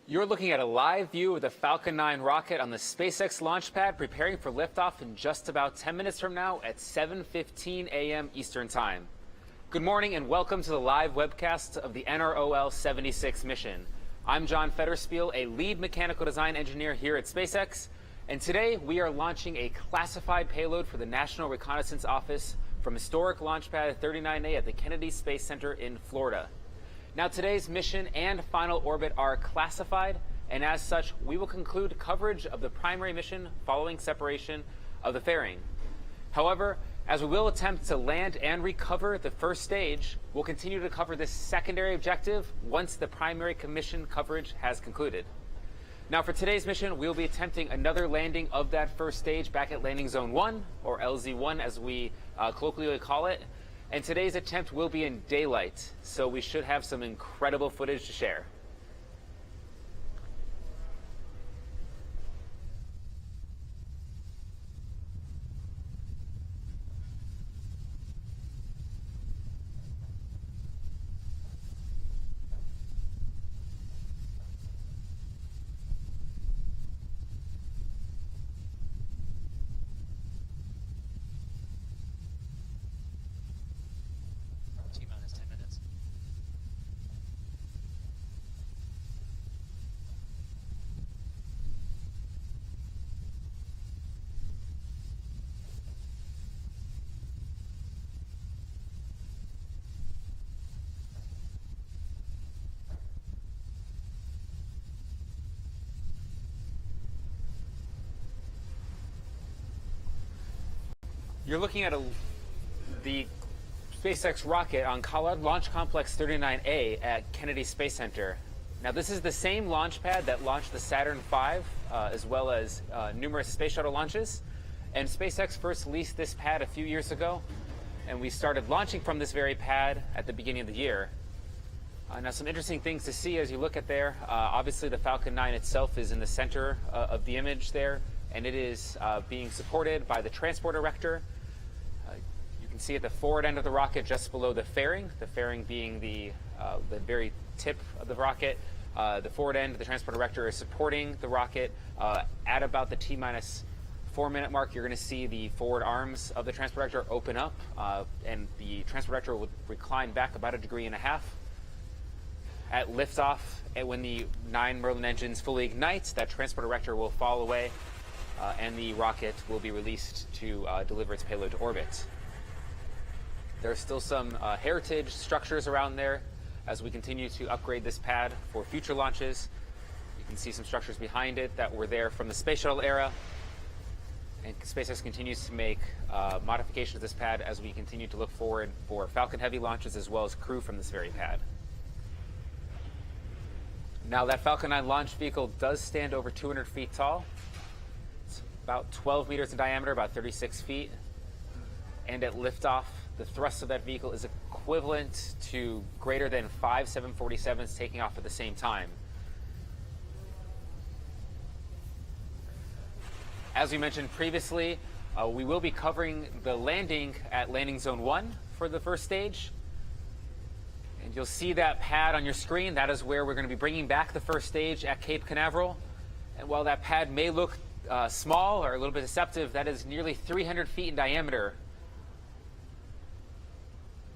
You're looking at a live view of the Falcon 9 rocket on the SpaceX launch pad, preparing for liftoff in just about 10 minutes from now at 7:15 a.m. Eastern Time. Good morning and welcome to the live webcast of the NROL 76 mission. I'm John Federspiel, a lead mechanical design engineer here at SpaceX, and today we are launching a classified payload for the National Reconnaissance Office from historic launch pad 39A at the Kennedy Space Center in Florida. Now, today's mission and final orbit are classified, and as such, we will conclude coverage of the primary mission following separation of the fairing. However, as we will attempt to land and recover the first stage, we'll continue to cover this secondary objective once the primary mission coverage has concluded. Now, for today's mission, we'll be attempting another landing of that first stage back at Landing Zone 1, or LZ1 as we colloquially call it. And today's attempt will be in daylight, so we should have some incredible footage to share. You're looking at the SpaceX rocket on Launch Complex 39A at Kennedy Space Center. Now, this is the same launch pad that launched the Saturn V, as well as numerous space shuttle launches. And SpaceX first leased this pad a few years ago, and we started launching from this very pad at the beginning of the year. Now, some interesting things to see as you look at there. Obviously, the Falcon 9 itself is in the center of the image there, and it is being supported by the transport erector. You can see at the forward end of the rocket just below the fairing being the very tip of the rocket. The forward end of the transport erector is supporting the rocket. At about the T-minus 4-minute mark, you're going to see the forward arms of the transport erector open up, and the transport erector will recline back about 1.5 degrees. At liftoff, when the 9 Merlin engines fully ignite, that transport erector will fall away, and the rocket will be released to deliver its payload to orbit. There are still some heritage structures around there as we continue to upgrade this pad for future launches. You can see some structures behind it that were there from the space shuttle era. And SpaceX continues to make modifications to this pad as we continue to look forward for Falcon Heavy launches as well as crew from this very pad. Now, that Falcon 9 launch vehicle does stand over 200 feet tall. It's about 12 meters in diameter, about 36 feet. And at liftoff, the thrust of that vehicle is equivalent to greater than 5 747s taking off at the same time. As we mentioned previously, we will be covering the landing at Landing Zone 1 for the first stage. And you'll see that pad on your screen. That is where we're going to be bringing back the first stage at Cape Canaveral. And while that pad may look small or a little bit deceptive, that is nearly 300 feet in diameter.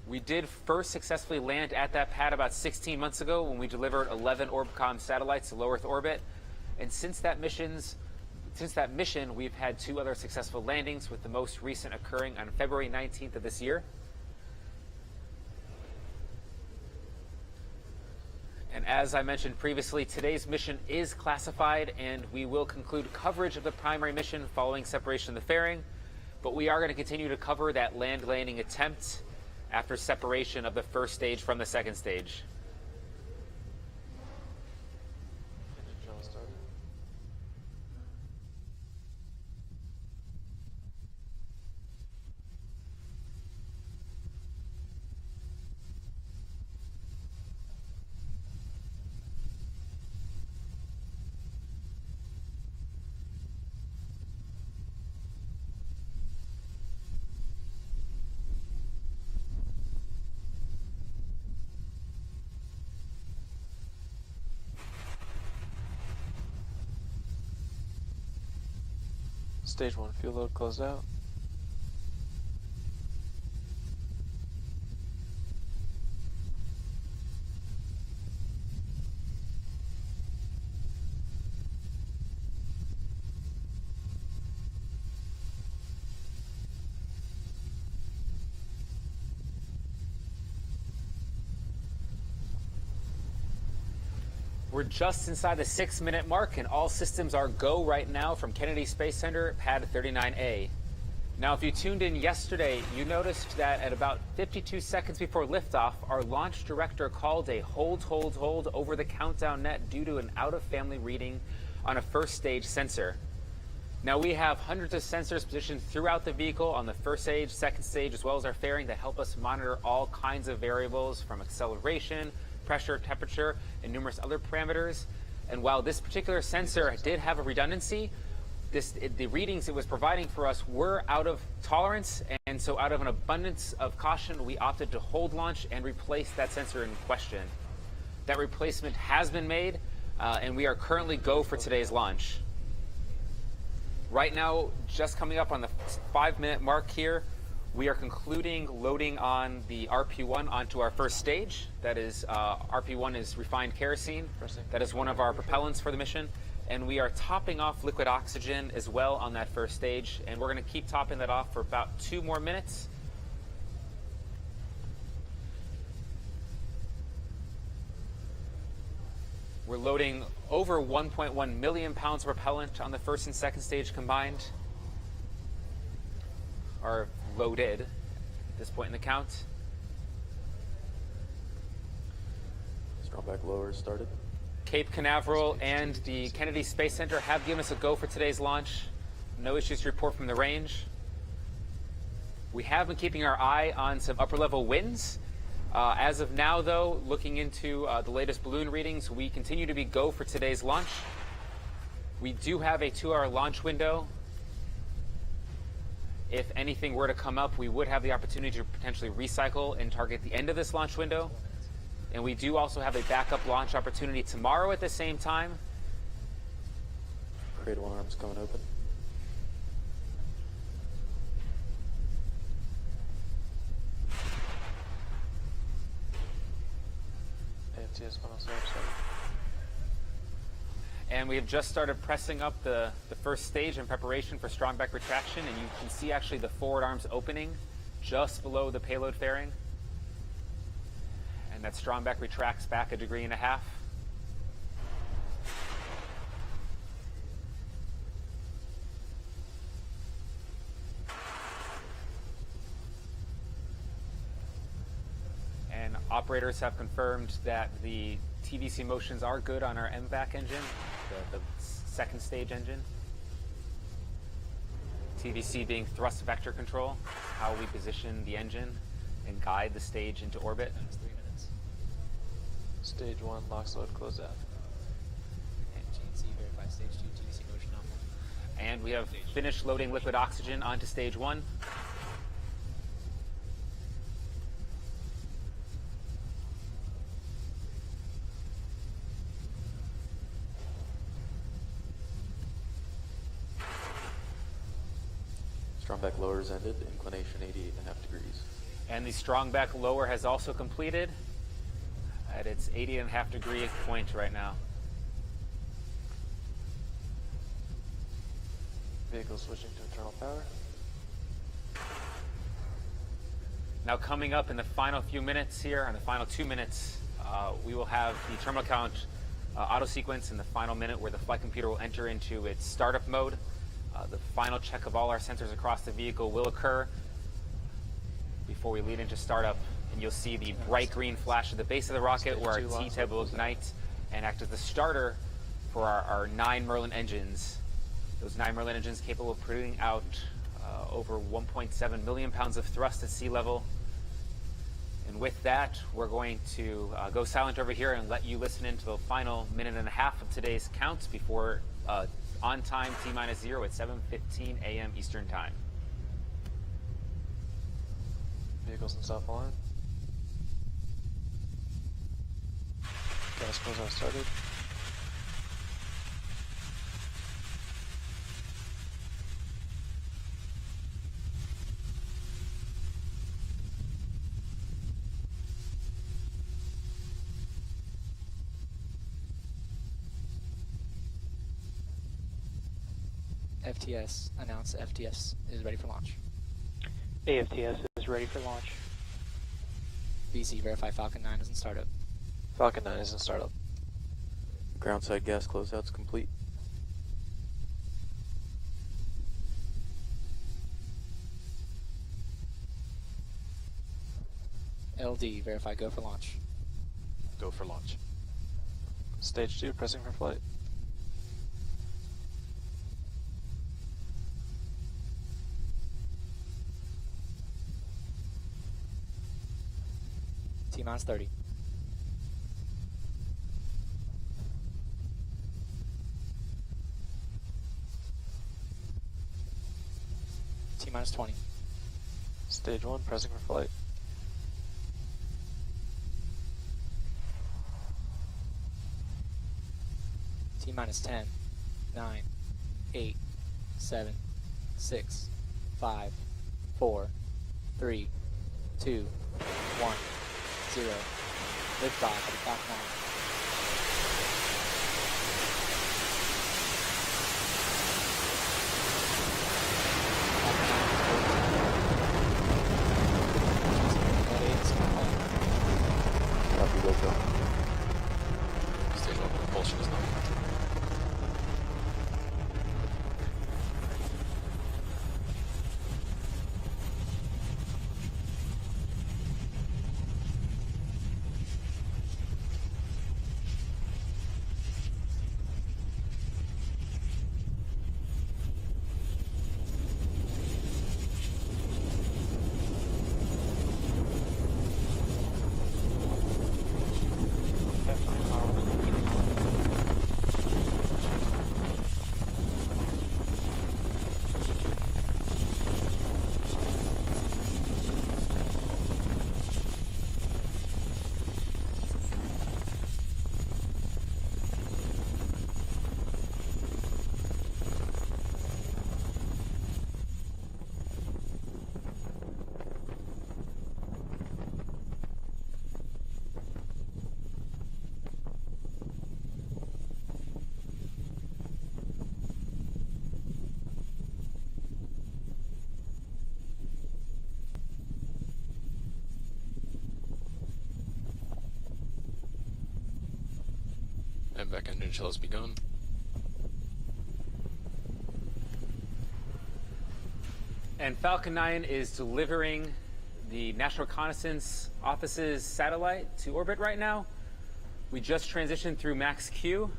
We did first successfully land at that pad about 16 months ago when we delivered 11 Orbcomm satellites to low Earth orbit. And since that mission, we've had 2 other successful landings, with the most recent occurring on February 19th of this year. And as I mentioned previously, today's mission is classified, and we will conclude coverage of the primary mission following separation of the fairing. But we are going to continue to cover that land landing attempt after separation of the first stage from the second stage. Stage 1 fuel load closed out. We're just inside the 6-minute mark, and all systems are go right now from Kennedy Space Center, pad 39A. Now, if you tuned in yesterday, you noticed that at about 52 seconds before liftoff, our launch director called a hold over the countdown net due to an out-of-family reading on a first stage sensor. Now, we have hundreds of sensors positioned throughout the vehicle on the first stage, second stage, as well as our fairing that help us monitor all kinds of variables from acceleration, pressure, temperature, and numerous other parameters. And while this particular sensor did have a redundancy, the readings it was providing for us were out of tolerance, and so out of an abundance of caution, we opted to hold launch and replace that sensor in question. That replacement has been made, and we are currently go for today's launch. Right now, just coming up on the 5-minute mark here, we are concluding loading on the RP1 onto our first stage. That is, RP1 is refined kerosene. That is one of our propellants for the mission. And we are topping off liquid oxygen as well on that first stage. And we're going to keep topping that off for about 2 more minutes. We're loading over 1.1 million pounds of propellant on the first and second stage combined. Are loaded at this point in the count. Strong back lower started. Cape Canaveral and the Kennedy Space Center have given us a go for today's launch. No issues to report from the range. We have been keeping our eye on some upper level winds. As of now, though, looking into the latest balloon readings, we continue to be go for today's launch. We do have a 2-hour launch window. If anything were to come up, we would have the opportunity to potentially recycle and target the end of this launch window. And we do also have a backup launch opportunity tomorrow at the same time. Cradle arms coming open. AFTS 107. And we have just started pressing up the first stage in preparation for strong back retraction, and you can see actually the forward arms opening just below the payload fairing. And that strong back retracts back 1.5 degrees. And operators have confirmed that the TVC motions are good on our MVAC engine, the second stage engine. TVC being thrust vector control, how we position the engine and guide the stage into orbit. 3 minutes. Stage 1 LOX load closed out. And GNC verify stage 2 TVC motion nominal. And we have finished loading liquid oxygen onto stage 1. Strong back lower is ended, inclination 88.5 degrees. And the strong back lower has also completed at its 80.5 degree point right now. Vehicle switching to internal power. Now coming up in the final few minutes here, in the final 2 minutes, we will have the terminal count auto sequence in the final minute where the flight computer will enter into its startup mode. The final check of all our sensors across the vehicle will occur before we lead into startup, and you'll see the bright green flash at the base of the rocket where our T-tab will ignite and act as the starter for our 9 Merlin engines. Those 9 Merlin engines capable of putting out over 1.7 million pounds of thrust at sea level. And with that, we're going to go silent over here and let you listen into the final 1.5 minutes of today's count before on time T-0 at 7:15 a.m. Eastern Time. Vehicles in stop line. Gas close out started. FTS announced FTS is ready for launch. AFTS is ready for launch. VC verify Falcon 9 is in startup. Falcon 9 is in startup. Groundside gas closeout's complete. LD verify go for launch. Go for launch. Stage 2 pressing for flight. T-minus 30. T-minus 20. Stage 1 pressing for flight. T-minus 10, 9, 8, 7, 6, 5, 4, 3, 2, 1, 0. Liftoff of the Falcon 9. Copy, go go. Stage 1 propulsion is not. And back engine shell has begun. And Falcon 9 is delivering the National Reconnaissance Office's satellite to orbit right now. We just transitioned through max Q,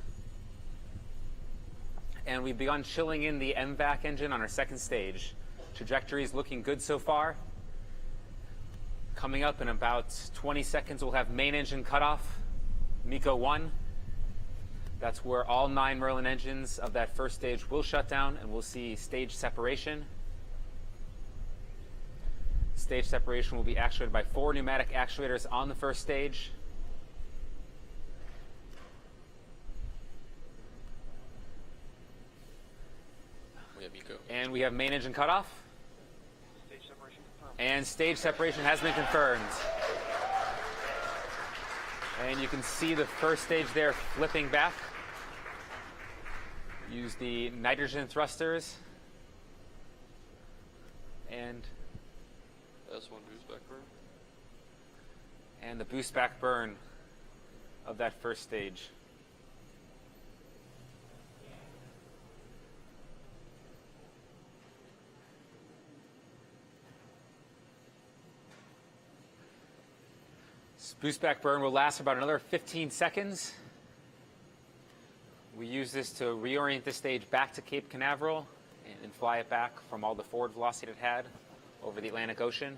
and we've begun chilling in the MVAC engine on our second stage. Trajectory is looking good so far. Coming up in about 20 seconds, we'll have main engine cutoff, MECO 1. That's where all 9 Merlin engines of that first stage will shut down, and we'll see stage separation. Stage separation will be actuated by 4 pneumatic actuators on the first stage. We have MECO. And we have main engine cutoff. And stage separation has been confirmed. And you can see the first stage there flipping back. Use the nitrogen thrusters. And S1 boost back burn. and the boost back burn of that first stage. This boost back burn will last for about another 15 seconds. We use this to reorient the stage back to Cape Canaveral and fly it back from all the forward velocity it had over the Atlantic Ocean.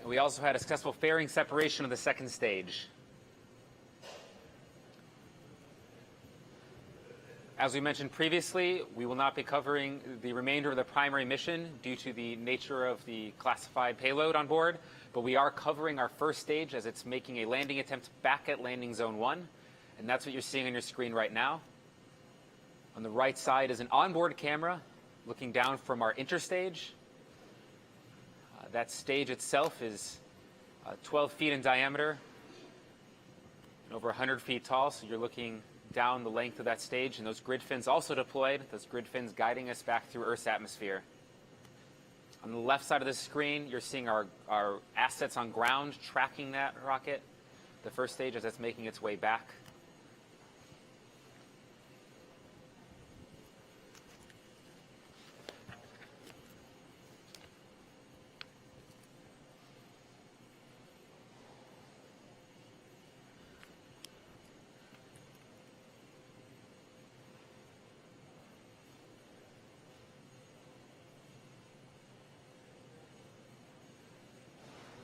And we also had a successful fairing separation of the second stage. As we mentioned previously, we will not be covering the remainder of the primary mission due to the nature of the classified payload on board, but we are covering our first stage as it's making a landing attempt back at landing zone 1, and that's what you're seeing on your screen right now. On the right side is an onboard camera looking down from our interstage. That stage itself is 12 feet in diameter and over 100 feet tall, so you're looking down the length of that stage, and those grid fins also deployed, those grid fins guiding us back through Earth's atmosphere. On the left side of the screen, you're seeing our assets on ground tracking that rocket, the first stage as it's making its way back.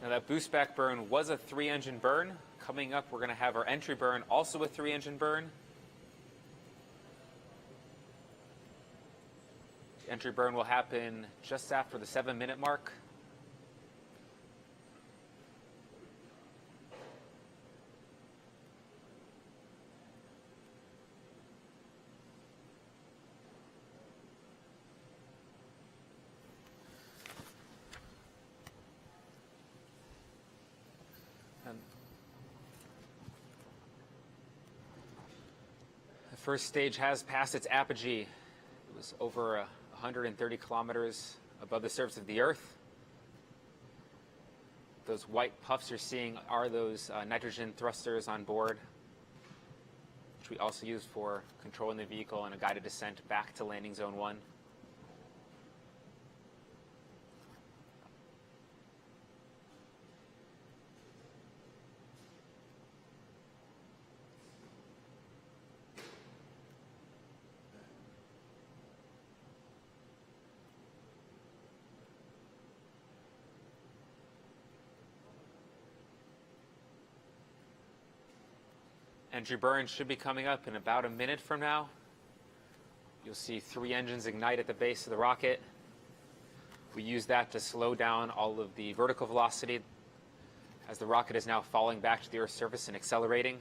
Now that boost back burn was a 3-engine burn. Coming up, we're going to have our entry burn, also a 3-engine burn. The entry burn will happen just after the 7-minute mark. The first stage has passed its apogee. It was over 130 kilometers above the surface of the Earth. Those white puffs you're seeing are those nitrogen thrusters on board, which we also use for controlling the vehicle in a guided descent back to landing zone 1. Entry burn should be coming up in about a minute from now. You'll see 3 engines ignite at the base of the rocket. We use that to slow down all of the vertical velocity as the rocket is now falling back to the Earth's surface and accelerating.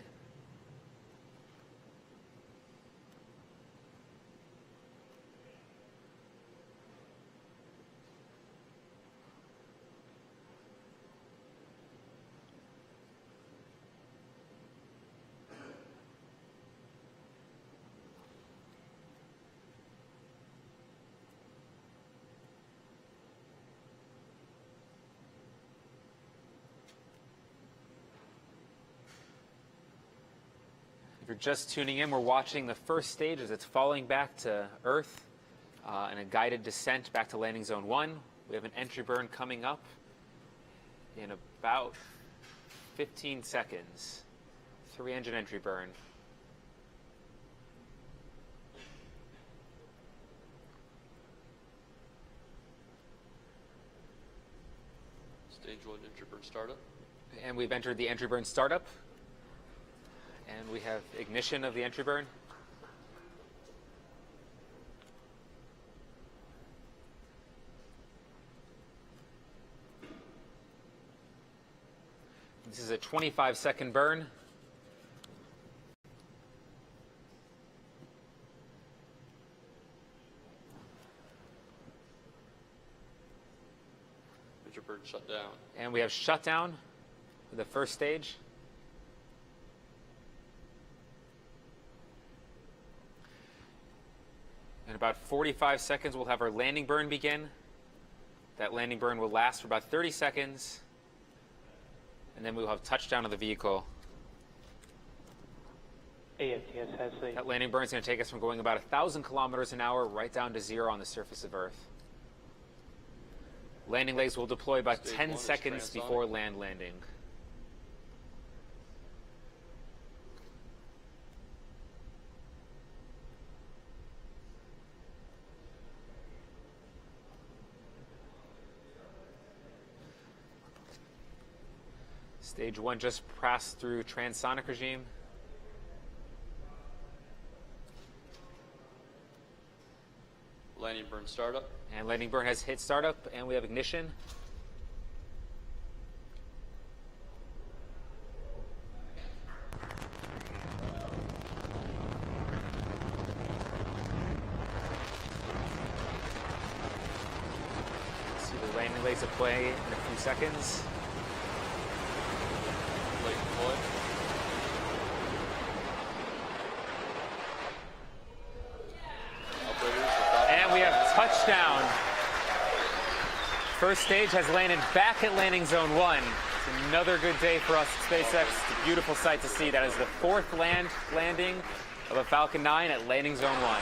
If you're just tuning in, we're watching the first stage as it's falling back to Earth in a guided descent back to landing zone 1. We have an entry burn coming up in about 15 seconds. 3-engine entry burn. Stage 1 entry burn startup. And we've entered the entry burn startup. And we have ignition of the entry burn. This is a 25-second burn. Entry burn shut down. And we have shutdown for the first stage. In about 45 seconds, we'll have our landing burn begin. That landing burn will last for about 30 seconds. And then we'll have touchdown of the vehicle. AFTS has the... That landing burn is going to take us from going about 1,000 kilometers an hour right down to 0 on the surface of Earth. Landing legs will deploy about Stage 10 1 is seconds transonic. before landing. Stage 1 just passed through transonic regime. Landing burn startup. And landing burn has hit startup, and we have ignition. See the Landing legs will play in a few seconds. Late deploy. Operators are Falcon. And we have touchdown. First stage has landed back at landing zone 1. It's another good day for us at SpaceX. It's a beautiful sight to see. That is the 4th landing of a Falcon 9 at landing zone 1.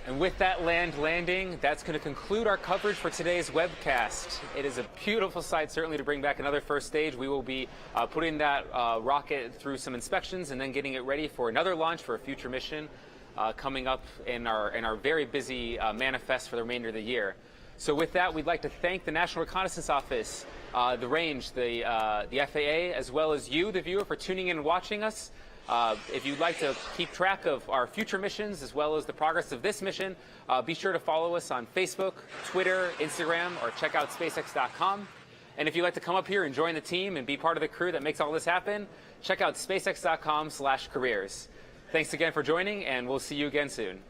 And with that landing, that's going to conclude our coverage for today's webcast. It is a beautiful sight, certainly, to bring back another first stage. We will be putting that rocket through some inspections and then getting it ready for another launch for a future mission coming up in our very busy manifest for the remainder of the year. So with that, we'd like to thank the National Reconnaissance Office, the range, the FAA, as well as you, the viewer, for tuning in and watching us. If you'd like to keep track of our future missions as well as the progress of this mission, be sure to follow us on Facebook, Twitter, Instagram, or check out SpaceX.com. And if you'd like to come up here and join the team and be part of the crew that makes all this happen, check out SpaceX.com/careers. Thanks again for joining, and we'll see you again soon.